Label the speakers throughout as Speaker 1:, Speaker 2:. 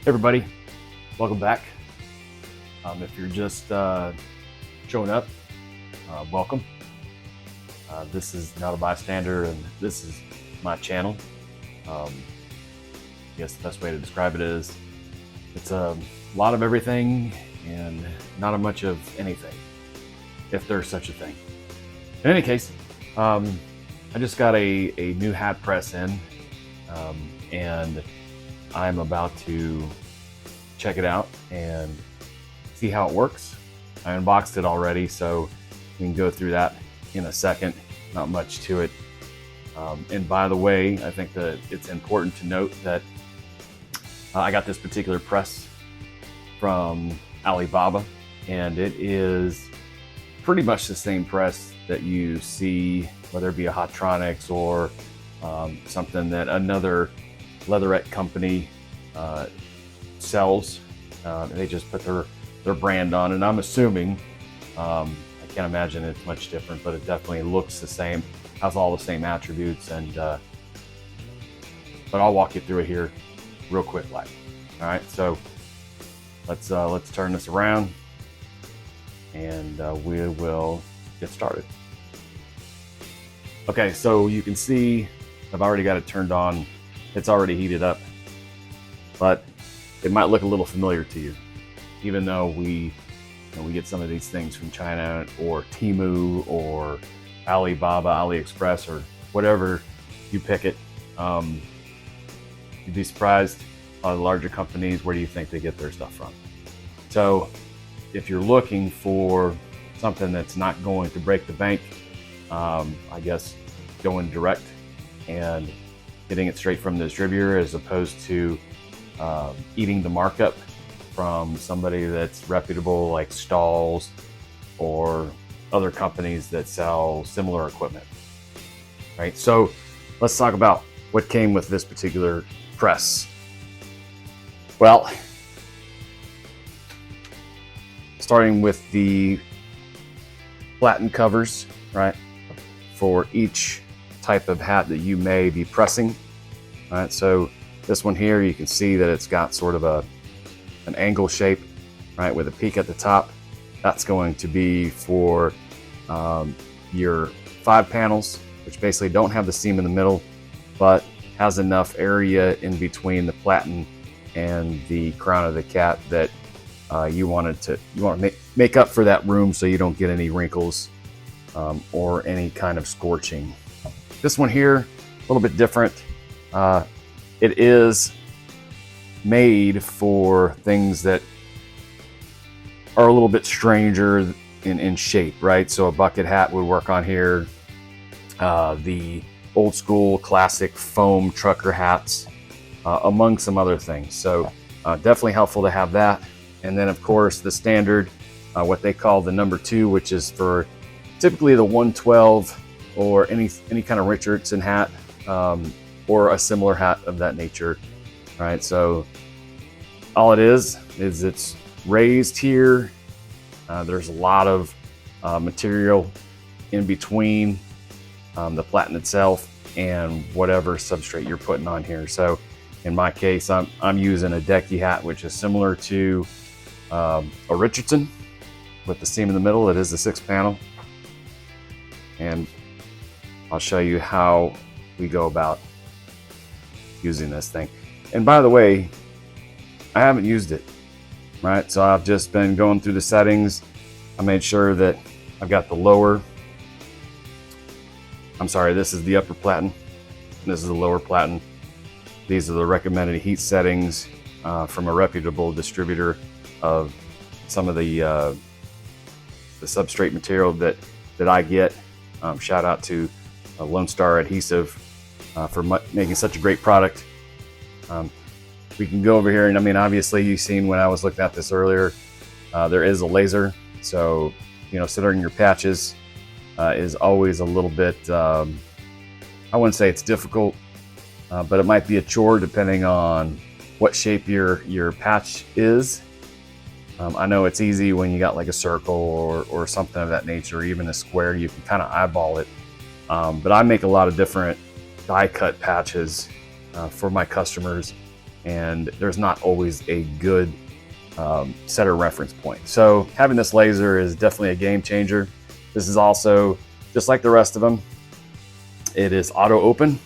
Speaker 1: Everybody, welcome back. If you're just showing up, welcome. This is Not a Bystander, and this is my channel. I guess the best way to describe it is it's a lot of everything and not a much of anything, if there's such a thing. In any case, I just got a new hat press in, and I'm about to check it out and see how it works. I unboxed it already, so we can go through that in a second. Not much to it. And by the way, I think that it's important to note that I got this particular press from Alibaba, and it is pretty much the same press that you see, whether it be a Hotronics or something that another leatherette company sells. They just put their brand on, and I'm assuming, I can't imagine it's much different, but it definitely looks the same, has all the same attributes, and but I'll walk you through it here real quick, like. All right, so let's turn this around, and we will get started. Okay, so you can see I've already got it turned on. It's already heated up, but it might look a little familiar to you, even though we get some of these things from China or Temu or Alibaba, AliExpress, or whatever you pick it. You'd be surprised, the larger companies, where do you think they get their stuff from? So if you're looking for something that's not going to break the bank, I guess going direct and getting it straight from the distributor, as opposed to eating the markup from somebody that's reputable, like Stalls or other companies that sell similar equipment. Right, so let's talk about what came with this particular press. Well, starting with the platen covers, right, for each type of hat that you may be pressing. All right, so this one here, you can see that it's got sort of an angle shape, right, with a peak at the top. That's going to be for your 5 panels, which basically don't have the seam in the middle, but has enough area in between the platen and the crown of the cat that you want to make up for that room, so you don't get any wrinkles or any kind of scorching. This one here, a little bit different. It is made for things that are a little bit stranger in shape, right? So a bucket hat would work on here. The old school classic foam trucker hats, among some other things. So definitely helpful to have that. And then of course the standard, what they call the number 2, which is for typically the 112 or any kind of Richardson hat, or a similar hat of that nature. Right, so all it is it's raised here. There's a lot of material in between the platen itself and whatever substrate you're putting on here. So in my case, I'm using a Decky hat, which is similar to a Richardson with the seam in the middle. It is a 6 panel, and I'll show you how we go about using this thing. And by the way, I haven't used it, right? So I've just been going through the settings. I made sure that I've got the lower, this is the upper platen, this is the lower platen. These are the recommended heat settings from a reputable distributor of some of the substrate material that I get. Shout out to Lone Star Adhesive for making such a great product. We can go over here, and I mean, obviously you've seen when I was looking at this earlier, there is a laser. So, centering your patches is always a little bit, I wouldn't say it's difficult, but it might be a chore depending on what shape your patch is. I know it's easy when you got like a circle or something of that nature, or even a square, you can kind of eyeball it. But I make a lot of different die cut patches for my customers, and there's not always a good center reference point. So having this laser is definitely a game changer. This is also, just like the rest of them, it is auto open.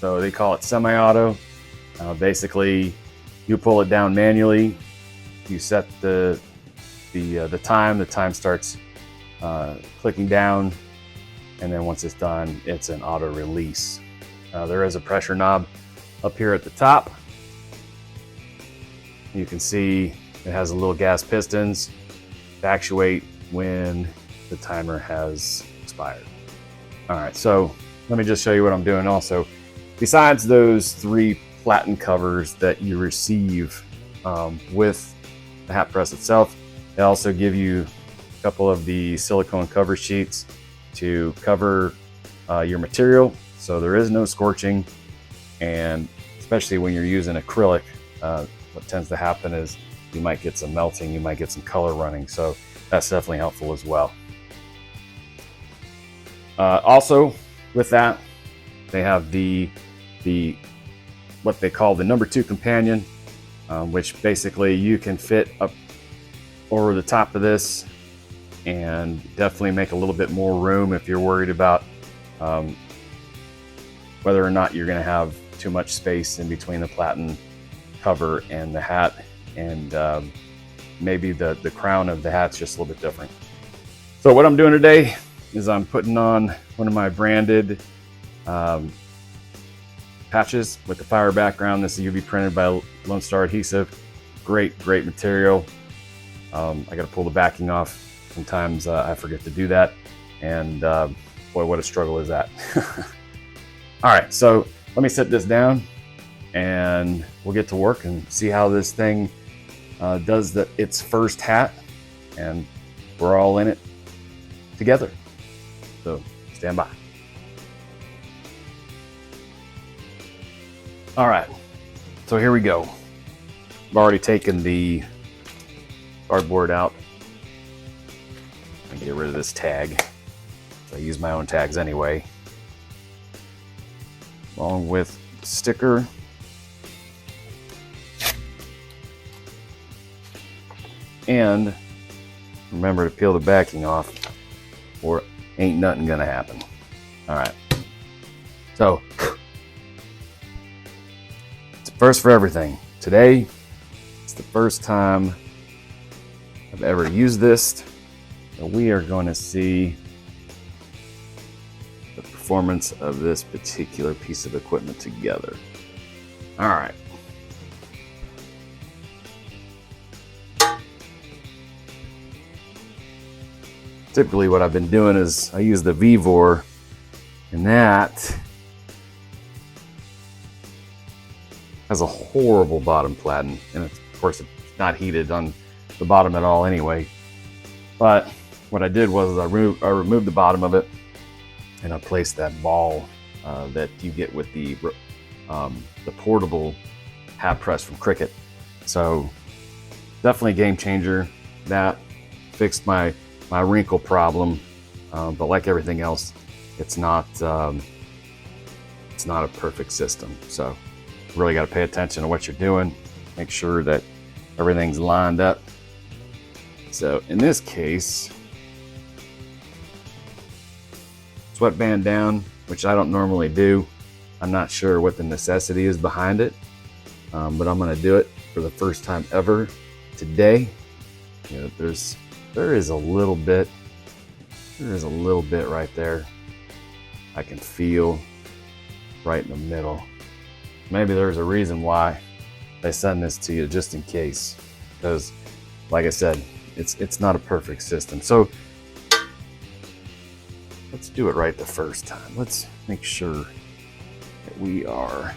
Speaker 1: So they call it semi-auto. Basically, you pull it down manually. You set the time. The time starts clicking down, and then once it's done, it's an auto release. There is a pressure knob up here at the top. You can see it has a little gas pistons to actuate when the timer has expired. All right, so let me just show you what I'm doing also. Besides those 3 platen covers that you receive with the hat press itself, they also give you a couple of the silicone cover sheets to cover your material, so there is no scorching. And especially when you're using acrylic, what tends to happen is you might get some melting, you might get some color running, so that's definitely helpful as well. Also with that, they have the what they call the number 2 companion, which basically you can fit up over the top of this and definitely make a little bit more room if you're worried about whether or not you're going to have too much space in between the platen cover and the hat, and maybe the crown of the hat's just a little bit different. So what I'm doing today is I'm putting on one of my branded patches with the fire background. This is UV printed by Lone Star Adhesive. Great material. I got to pull the backing off. Sometimes I forget to do that, and boy, what a struggle is that. All right, so let me set this down and we'll get to work and see how this thing does its first hat, and we're all in it together. So stand by. All right, so here we go. I've already taken the cardboard out. I get rid of this tag. I use my own tags anyway, along with the sticker. And remember to peel the backing off, or ain't nothing gonna happen. All right, so it's a first for everything. Today, it's the first time I've ever used this, so we are going to see the performance of this particular piece of equipment together. All right. Typically what I've been doing is I use the Vevor, and that has a horrible bottom platen, and of course it's not heated on the bottom at all anyway. But what I did was I removed the bottom of it, and I placed that ball that you get with the portable hat press from Cricut. So definitely a game changer. That fixed my wrinkle problem, but like everything else, it's not a perfect system. So really got to pay attention to what you're doing, make sure that everything's lined up. So in this case, sweatband down, which I don't normally do. I'm not sure what the necessity is behind it, but I'm going to do it for the first time ever today. You know, there is a little bit right there I can feel right in the middle. Maybe there's a reason why they send this to you, just in case, because like I said, it's not a perfect system. So let's do it right the first time. Let's make sure that we are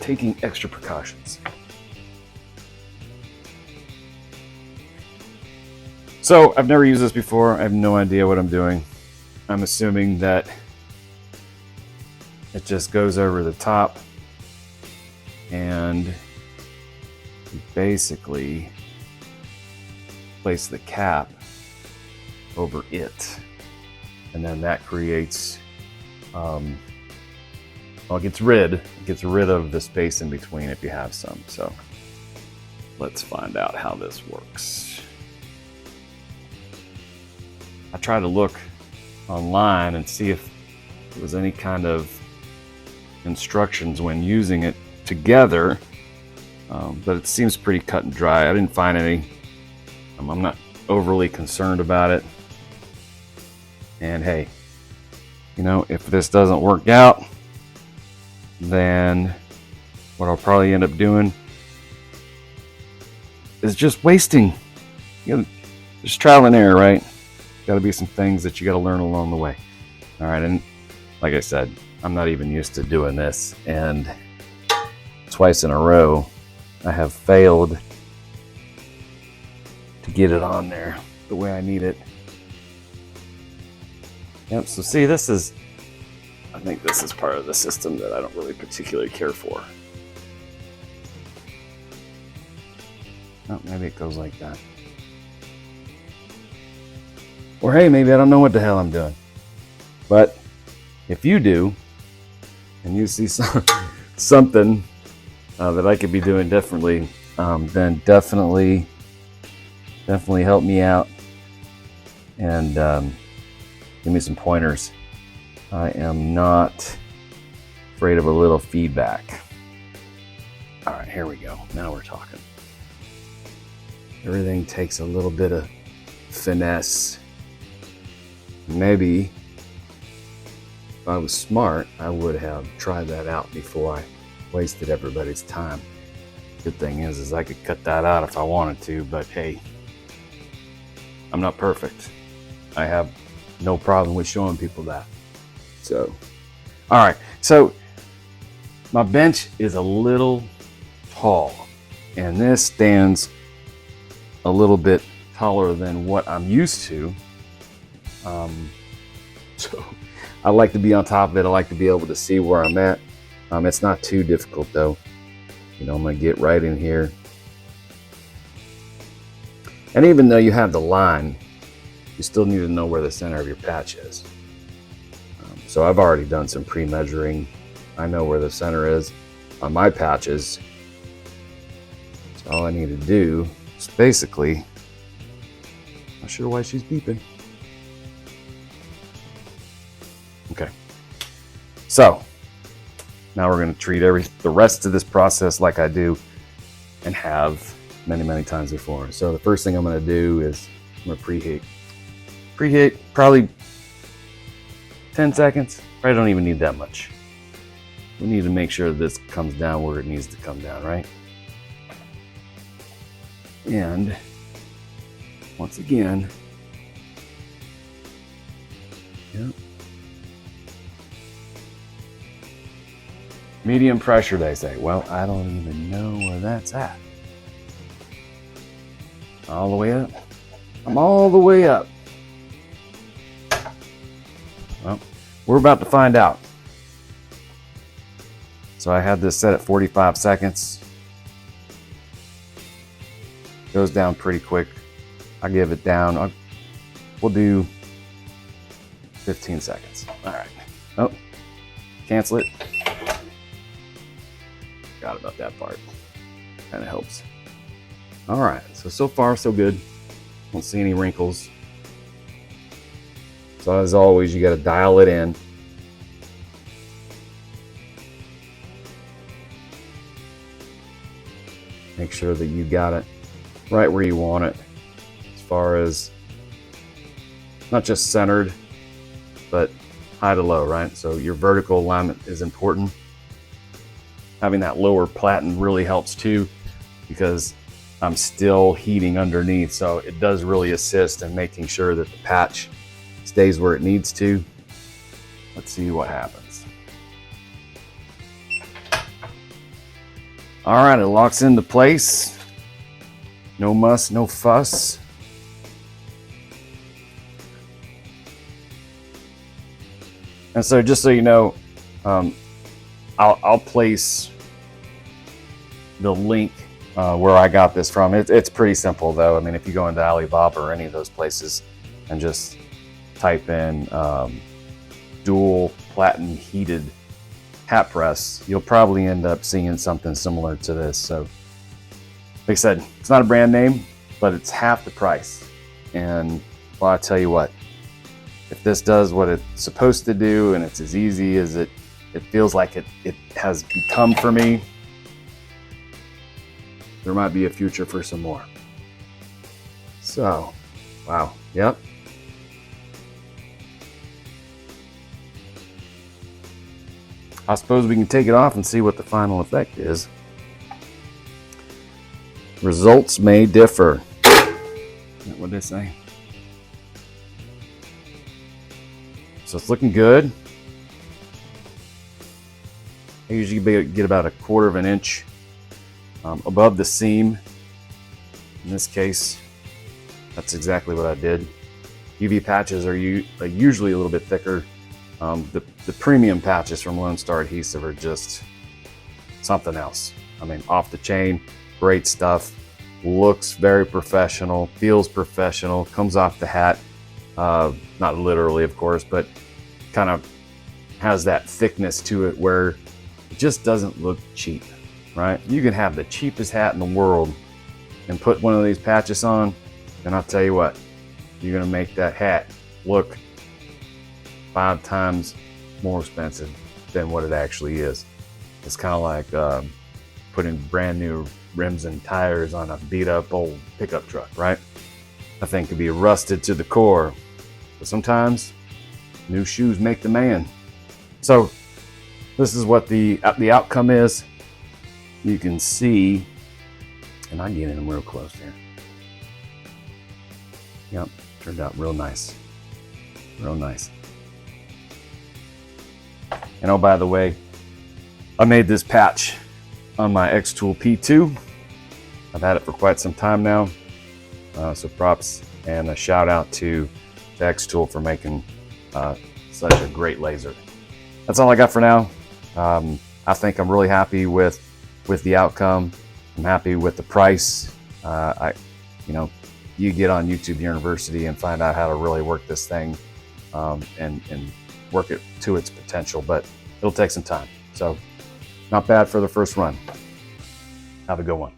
Speaker 1: taking extra precautions. So I've never used this before. I have no idea what I'm doing. I'm assuming that it just goes over the top and you basically place the cap over it, and then that creates well, it gets rid of the space in between if you have some. So let's find out how this works. I tried to look online and see if there was any kind of instructions when using it together, but it seems pretty cut and dry. I didn't find any. I'm not overly concerned about it. And hey, you know, if this doesn't work out, then what I'll probably end up doing is just wasting. You know, just trial and error, right? Got to be some things that you got to learn along the way. All right, and like I said, I'm not even used to doing this, and twice in a row I have failed to get it on there the way I need it. Yep, so see, I think this is part of the system that I don't really particularly care for. Oh, maybe it goes like that. Or hey, maybe I don't know what the hell I'm doing. But if you do, and you see something that I could be doing differently, then definitely help me out and give me some pointers. I am not afraid of a little feedback. All right, here we go. Now we're talking. Everything takes a little bit of finesse. Maybe if I was smart, I would have tried that out before I wasted everybody's time. Good thing is I could cut that out if I wanted to, but hey, I'm not perfect. I have no problem with showing people that. So, all right. So my bench is a little tall, and this stands a little bit taller than what I'm used to. So I like to be on top of it. I like to be able to see where I'm at. It's not too difficult though. You know, I'm gonna get right in here. And even though you have the line, you still need to know where the center of your patch is. So I've already done some pre-measuring. I know where the center is on my patches. So all I need to do is basically, not sure why she's beeping. Okay, so now we're going to treat the rest of this process like I do and have many times before. So the first thing I'm going to do is I'm going to preheat. Preheat probably 10 seconds. I don't even need that much. We need to make sure this comes down where it needs to come down, right? And once again, yep. Medium pressure, they say. Well, I don't even know where that's at. All the way up. I'm all the way up. Well, we're about to find out. So I had this set at 45 seconds. Goes down pretty quick. I give it down. We'll do 15 seconds. All right. Oh, cancel it. Forgot about that part. Kind of helps. All right. So far, so good. Don't see any wrinkles. So as always, you got to dial it in. Make sure that you got it right where you want it, as far as not just centered, but high to low, right? So your vertical alignment is important. Having that lower platen really helps too, because I'm still heating underneath. So it does really assist in making sure that the patch stays where it needs to. Let's see what happens. All right, it locks into place. No muss, no fuss. And so just so you know, I'll place the link where I got this from. It's pretty simple though. I mean, if you go into Alibaba or any of those places and just type in dual platen heated hat press, you'll probably end up seeing something similar to this. So like I said, it's not a brand name, but it's half the price. And well, I tell you what, if this does what it's supposed to do and it's as easy as it feels like it has become for me, there might be a future for some more. So, wow, yep. I suppose we can take it off and see what the final effect is. Results may differ. Is that what they say? So it's looking good. I usually get about 1/4 of an inch above the seam. In this case, that's exactly what I did. UV patches are usually a little bit thicker. The premium patches from Lone Star Adhesive are just something else. I mean, off the chain, great stuff. Looks very professional, feels professional, comes off the hat. Not literally, of course, but kind of has that thickness to it where it just doesn't look cheap, right? You can have the cheapest hat in the world and put one of these patches on, and I'll tell you what, you're gonna make that hat look 5 times more expensive than what it actually is. It's kind of like putting brand new rims and tires on a beat up old pickup truck, right? That thing could be rusted to the core, but sometimes new shoes make the man. So this is what the outcome is. You can see, and I get in real close here. Yep, turned out real nice, real nice. And oh, by the way, I made this patch on my X-Tool P2. I've had it for quite some time now. So props and a shout out to the X-Tool for making such a great laser. That's all I got for now. I think I'm really happy with the outcome. I'm happy with the price. You get on YouTube University and find out how to really work this thing and work it to its potential, but it'll take some time. So not bad for the first run. Have a good one.